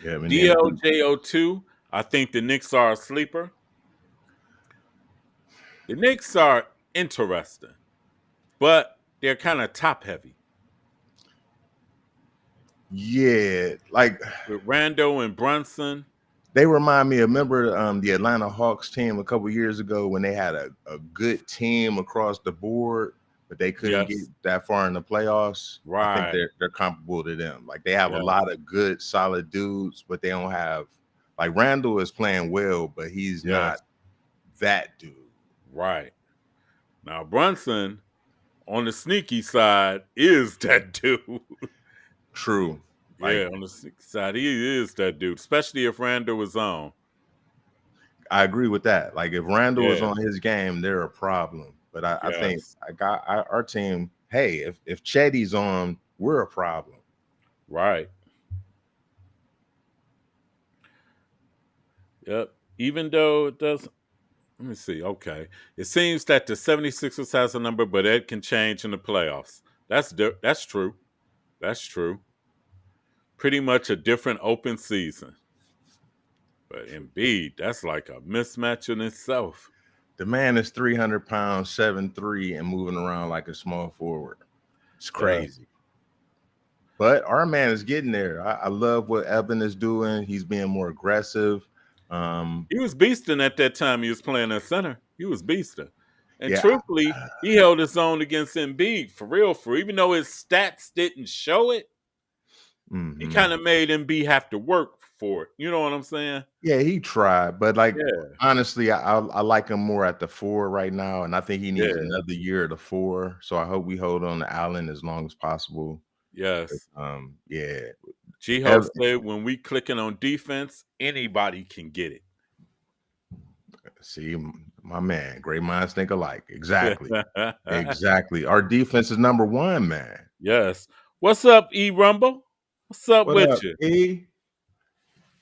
Yeah. DLJO2. I think the Knicks are a sleeper. The Knicks are interesting, but they're kind of top heavy. Yeah, like with Randle and Brunson. They remind me of, remember the Atlanta Hawks team a couple years ago when they had a good team across the board, but they couldn't get that far in the playoffs. Right. I think they're comparable to them. Like they have a lot of good, solid dudes, but they don't have, like Randall is playing well, but he's not that dude. Right. Now Brunson on the sneaky side is that dude. True. Yeah, on the sneaky side, he is that dude, especially if Randall was on. I agree with that. Like if Randall is on his game, they're a problem. But I think our team, hey, if Chetty's on, we're a problem. Right. Yep. Even though it does, let me see. Okay. It seems that the 76ers has a number, but it can change in the playoffs. That's true. That's true. Pretty much a different open season. But Embiid, that's like a mismatch in itself. The man is 300 pounds, 7'3", and moving around like a small forward. It's crazy. But our man is getting there. I love what Evan is doing. He's being more aggressive. He was beasting at that time he was playing at center. He was beasting. And truthfully, he held his own against Embiid for real. Even though his stats didn't show it, he kind of made Embiid have to work for it. You know what I'm saying? Yeah, he tried. But honestly, I like him more at the 4 right now. And I think he needs another year at the 4. So I hope we hold on to Allen as long as possible. Yes. Yeah. G-Ho said when we clicking on defense, anybody can get it. See, my man, great minds think alike. Exactly. Exactly. Our defense is number 1, man. Yes. What's up, E Rumble? What's up with you?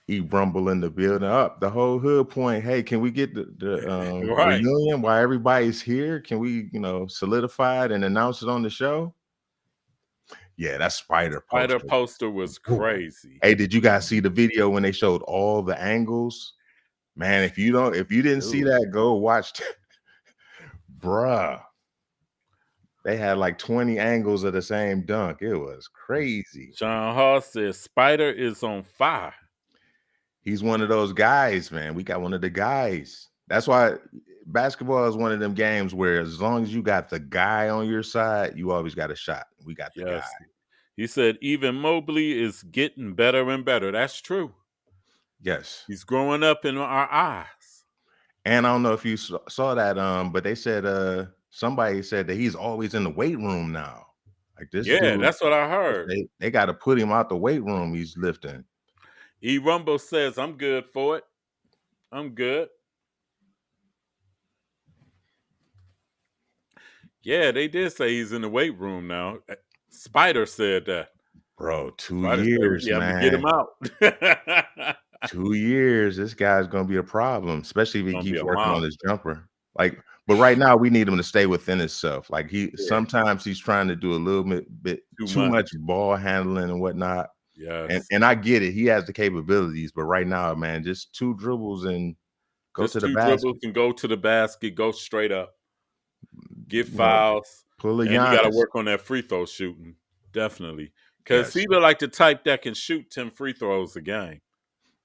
E Rumble in the building. Up the whole hood point. Hey, can we get the reunion while everybody's here? Can we, solidify it and announce it on the show? Yeah, that spider poster was crazy. Hey, did you guys see the video when they showed all the angles? Man, if you didn't see that, go watch. Bruh. They had like 20 angles of the same dunk. It was crazy. Sean Hall says Spider is on fire. He's one of those guys, man. We got one of the guys. That's why basketball is one of them games where as long as you got the guy on your side, you always got a shot. We got the guy. He said even Mobley is getting better and better. That's true. Yes. He's growing up in our eyes. And I don't know if you saw that, but they said somebody said that he's always in the weight room now. Like this dude, that's what I heard. They got to put him out the weight room he's lifting. E Rumble says, I'm good for it. I'm good. Yeah, they did say he's in the weight room now. Spider said that. Bro, 2 years, man. Get him out. 2 years. This guy's going to be a problem, especially if he keeps working on his jumper. But right now we need him to stay within himself. Like sometimes he's trying to do a little bit too much ball handling and whatnot. Yes. And I get it. He has the capabilities, but right now, man, just 2 dribbles and go to the basket. 2 dribbles and go to the basket, go straight up. Get fouls. Pull a and you got to work on that free throw shooting. Definitely. Because he look like the type that can shoot 10 free throws a game.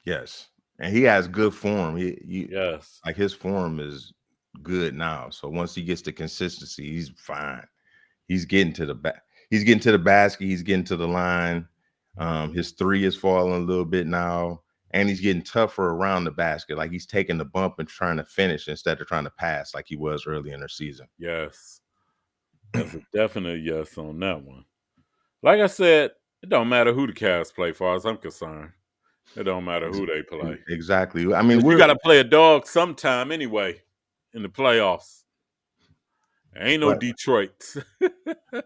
Yes. And he has good form. Yes. Like his form is good now. So once he gets the consistency, he's fine. He's getting to the back. He's getting to the basket. He's getting to the line. His 3 is falling a little bit now. And he's getting tougher around the basket. Like he's taking the bump and trying to finish instead of trying to pass like he was early in the season. Yes. That's a definite yes on that one. Like I said, it don't matter who the Cavs play for as I'm concerned. It don't matter who they play. Exactly. I mean, you got to play a dog sometime anyway in the playoffs. Ain't no Detroit.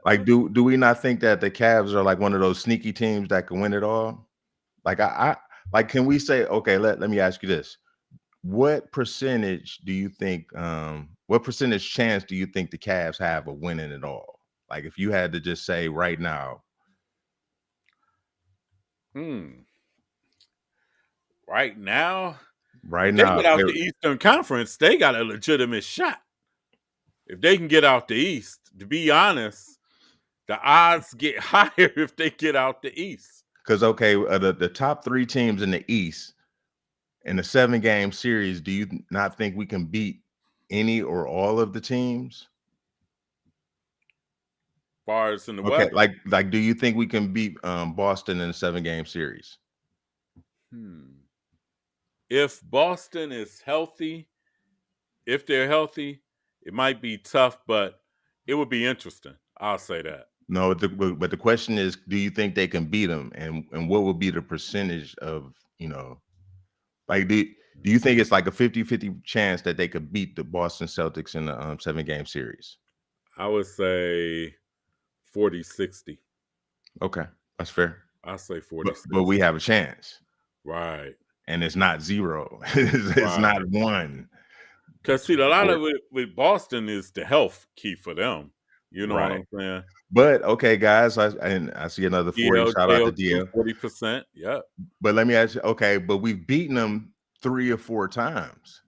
Like, do we not think that the Cavs are like one of those sneaky teams that can win it all? Like, like, can we say, okay, let me ask you this. What percentage do you think, what percentage chance do you think the Cavs have of winning it all? Like, if you had to just say right now. Right now? Right now. They get out the Eastern Conference, they got a legitimate shot. If they can get out the East, to be honest, the odds get higher if they get out the East. Because, okay, the top 3 teams in the East, In a 7-game series, do you not think we can beat any or all of the teams? Far as in the Okay, West? like, do you think we can beat Boston in a 7-game series? If Boston is healthy, if they're healthy, it might be tough, but it would be interesting. I'll say that. No, but the question is, do you think they can beat them? And what would be the percentage of, like, do you think it's like a 50-50 chance that they could beat the Boston Celtics in the 7-game series? I would say 40-60. Okay, that's fair. I say But 46. we have a chance. Right. And it's not 0. It's not 1. Because see, a lot of it with Boston is the health key for them. You know what I'm saying? But okay, guys, I see another 40. Shout out to DL. 40%. Yeah. But let me ask you, okay, but we've beaten them 3 or 4 times.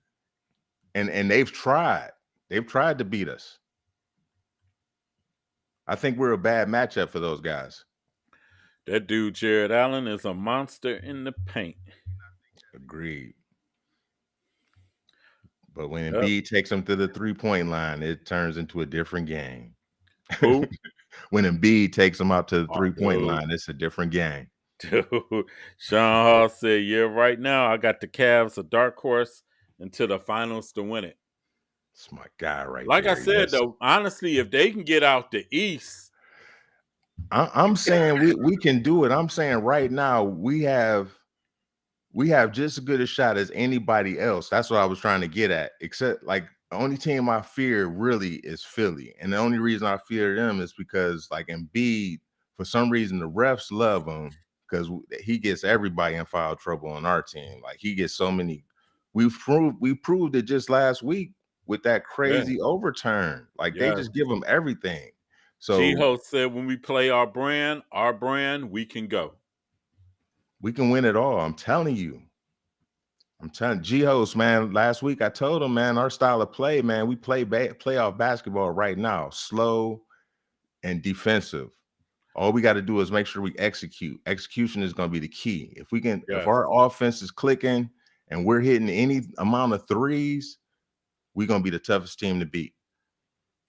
And they've tried. They've tried to beat us. I think we're a bad matchup for those guys. That dude, Jared Allen, is a monster in the paint. Agreed. But when Embiid takes them to the 3-point line, it turns into a different game. Who? When Embiid takes them out to the 3-point line, it's a different game. Dude, Sean Hall said, yeah, right now I got the Cavs a dark horse into the finals to win it. That's my guy right like there. I said, though, honestly, if they can get out the East. I'm saying we can do it. I'm saying right now we have just as good a shot as anybody else. That's what I was trying to get at. Except like the only team I fear really is Philly. And the only reason I fear them is because like Embiid, for some reason, the refs love him because he gets everybody in foul trouble on our team. Like he gets so many. We proved it just last week with that crazy overturn. Like they just give him everything. So G-Host said when we play our brand, we can go. We can win it all. I'm telling you. G-Host, man, last week I told him, man, our style of play, man, we play playoff basketball right now, slow and defensive. All we got to do is make sure we execute. Execution is going to be the key. If we can, if our offense is clicking and we're hitting any amount of threes, we're going to be the toughest team to beat.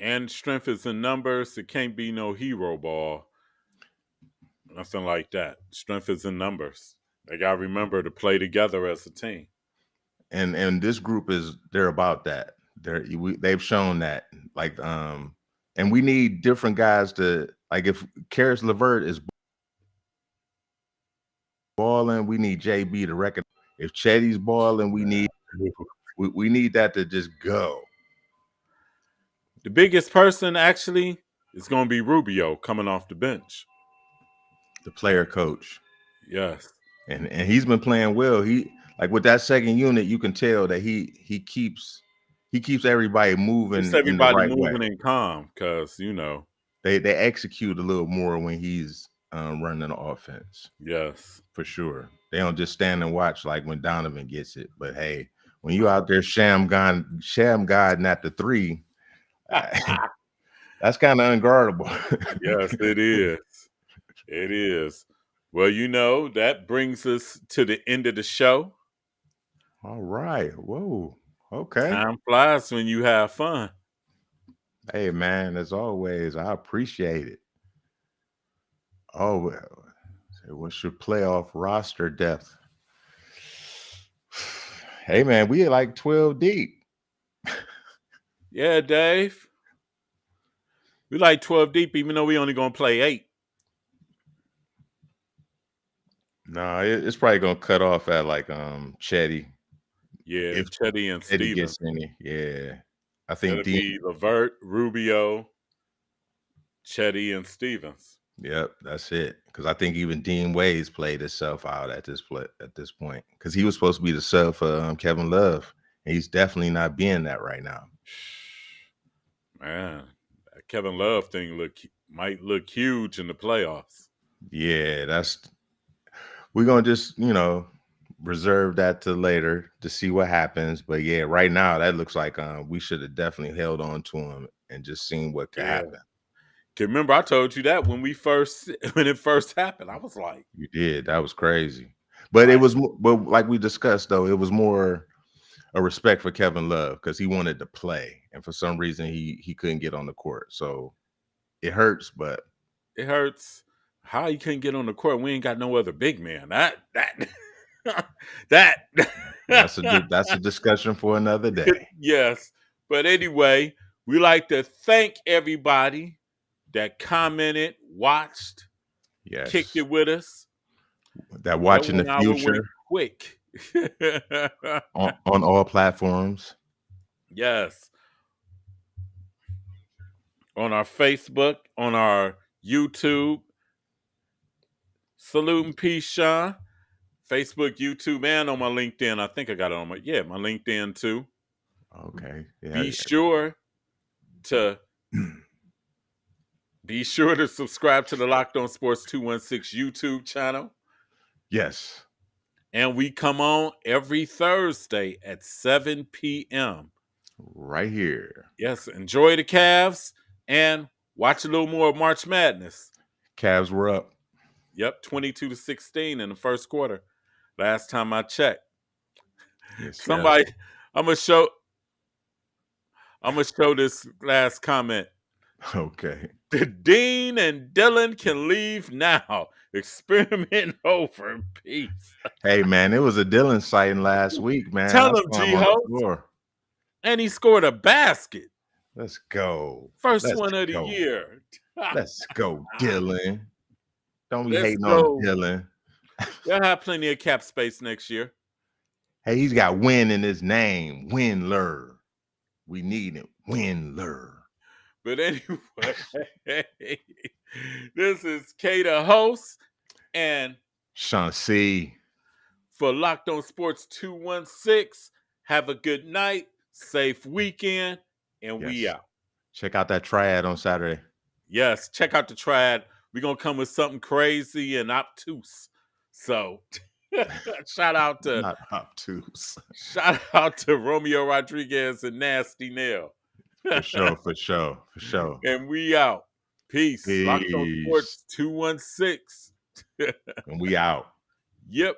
And strength is in numbers. It can't be no hero ball. Nothing like that. Strength is in numbers. They got to remember to play together as a team. And this group they're about that. They've shown that. Like, and we need different guys to, like, if Karis LeVert is balling, we need JB to recognize. If Chetty's balling, we need that to just go. The biggest person actually is going to be Rubio coming off the bench. The player coach. Yes. And he's been playing well. He, like, with that second unit, you can tell that he keeps everybody moving. Keeps everybody in the right moving way. and calm because, they execute a little more when he's running the offense. Yes. For sure. They don't just stand and watch like when Donovan gets it. But hey, when you out there sham guiding at the 3, that's kind of unguardable. Yes, it is. It is. Well, that brings us to the end of the show. All right. Whoa. Okay. Time flies when you have fun. Hey, man, as always, I appreciate it. Oh, what's your playoff roster depth? Hey, man, we like 12 deep. Yeah, Dave. We like 12 deep, even though we only going to play 8. No, it's probably going to cut off at like Chetty. Yeah, if Chetty and Stevens gets any. Yeah. I think it'll be LeVert, Rubio, Chetty, and Stevens. Yep, that's it. Because I think even Dean Wade's played himself out at this point. Because he was supposed to be the sub for Kevin Love, and he's definitely not being that right now. Man, that Kevin Love thing might look huge in the playoffs. Yeah, we're gonna just reserve that to later to see what happens. But yeah, right now that looks like we should have definitely held on to him and just seen what could happen. Remember, I told you that when it first happened. I was like, you did. That was crazy. But it was, but like we discussed though, it was more a respect for Kevin Love because he wanted to play, and for some reason he couldn't get on the court. So it hurts, but it hurts. How he couldn't get on the court? We ain't got no other big man. that's a discussion for another day. Yes, but anyway, we like to thank everybody that commented, watched, kicked it with us. That watch in the future, quick on all platforms. Yes, on our Facebook, on our YouTube. Salute and peace, Sean. Facebook, YouTube, and on my LinkedIn. I think I got it on my LinkedIn too. Okay. Yeah. Be sure to subscribe to the Loc'D On Sports 216 YouTube channel. Yes. And we come on every Thursday at 7 p.m. Right here. Yes. Enjoy the Cavs and watch a little more of March Madness. Cavs were up. Yep, 22-16 in the first quarter. Last time I checked. Yes, somebody, yes. I'm gonna show this last comment. Okay. Dean and Dylan can leave now. Experiment over. Peace. Hey man, it was a Dylan sighting last week, man. Tell him, G-Ho. And he scored a basket. Let's go. First one of the year. Let's go, Dylan. Don't be hating on Dylan. They'll have plenty of cap space next year. Hey, he's got win in his name. Winler. We need it. Winler. But anyway, this is K the host and Sean C. For Loc'D On Sports 216. Have a good night, safe weekend, and we out. Check out that triad on Saturday. Yes, check out the triad. We're going to come with something crazy and obtuse. So, shout out to... Not obtuse. Shout out to Romeo Rodriguez and Nasty Nail. For sure. And we out. Peace. Loc'D On Sports 216. And we out. Yep.